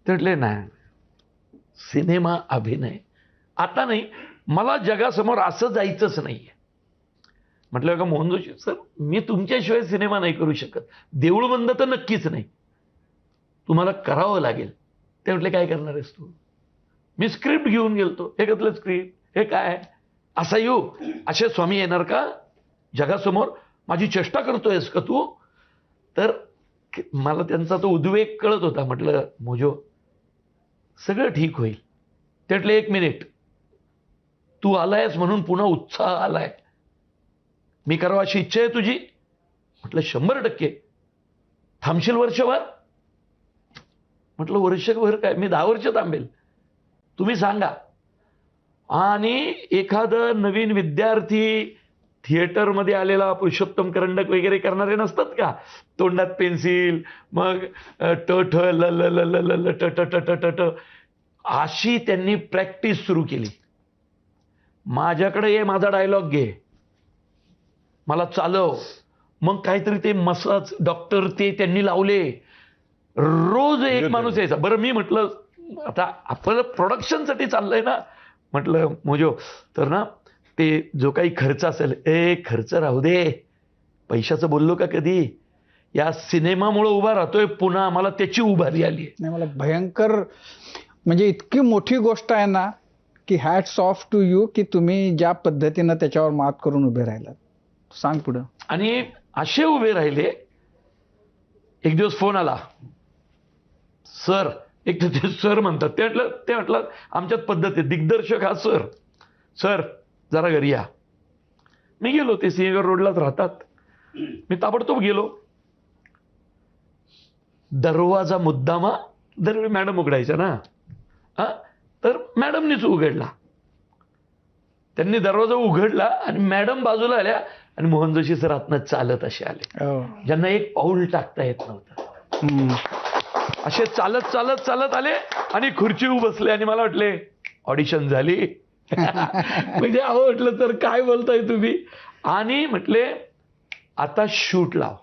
ते म्हटले नाही, सिनेमा अभिनय आता नाही, मला जगासमोर असं जायचंच नाहीये. म्हटलं का मोहन जोशी सर, मी तुमच्याशिवाय सिनेमा नाही करू शकत, देऊळ बंद तर नक्कीच नाही, तुम्हाला करावं लागेल. ते म्हटले काय करणार आहेस तू? मी स्क्रिप्ट घेऊन गेलतो. हे कसलं स्क्रिप्ट, हे काय असा येऊ, असे स्वामी येणार का जगासमोर, माझी चेष्टा करतोयस का तू? तर मला त्यांचा तो उद्वेग कळत होता. म्हटलं मोजो सगळं ठीक होईल. ते म्हटले 1 मिनिट, तू आलायस म्हणून पुन्हा उत्साह आलाय, मी करावं अशी इच्छा आहे तुझी? म्हटलं 100%. थांबशील वर्षभर? म्हटलं वर्षभर काय, मी 10 वर्ष थांबेल, तुम्ही सांगा. आणि एखादा नवीन विद्यार्थी थिएटरमध्ये आलेला पुरुषोत्तम करंडक वगैरे करणारे नसतात का, तोंडात पेन्सिल, मग ट ठ ल ल ल ल ल ट ट ट ट ट, अशी त्यांनी प्रॅक्टिस सुरू केली. माझ्याकडे ये, माझा डायलॉग घे, मला चालव. मग काहीतरी ते मसाज डॉक्टर ते त्यांनी लावले. रोज एक माणूस यायचा. बरं मी म्हटलं आता आपलं प्रोडक्शनसाठी चाललंय ना, म्हटलं मोजो तर ना ते जो काही खर्च असेल, खर्च राहू दे, पैशाचं बोललो का कधी? या सिनेमामुळे उभा राहतोय पुन्हा, मला त्याची उभारी आली. नाही, मला भयंकर म्हणजे इतकी मोठी गोष्ट आहे ना की हॅट्स ऑफ टू यू की तुम्ही ज्या पद्धतीनं त्याच्यावर मात करून उभे राहिलात. सांग पुढं. आणि असे उभे राहिले. एक दिवस फोन आला, सर, एक तर ते सर म्हणतात, ते म्हटलं आमच्यात पद्धत आहे, दिग्दर्शक हा सर, सर जरा घरी या. मी गेलो, ते सिंहगड रोडलाच राहतात. मी ताबडतोब गेलो. दरवाजा मुद्दामा दर मॅडम उघडायच्या ना, तर मॅडमनीच उघडला. त्यांनी दरवाजा उघडला आणि मॅडम बाजूला आल्या आणि मोहन जोशी सर आतनं चालत असे आले, ज्यांना एक पाऊल टाकता येत नव्हतं. असे चालत चालत चालत आले आणि खुर्चीवर बसले आणि मला वाटले ऑडिशन झाली. म्हणजे अहो म्हटलं तर काय बोलताय तुम्ही? आणि म्हटले आता शूट लाव.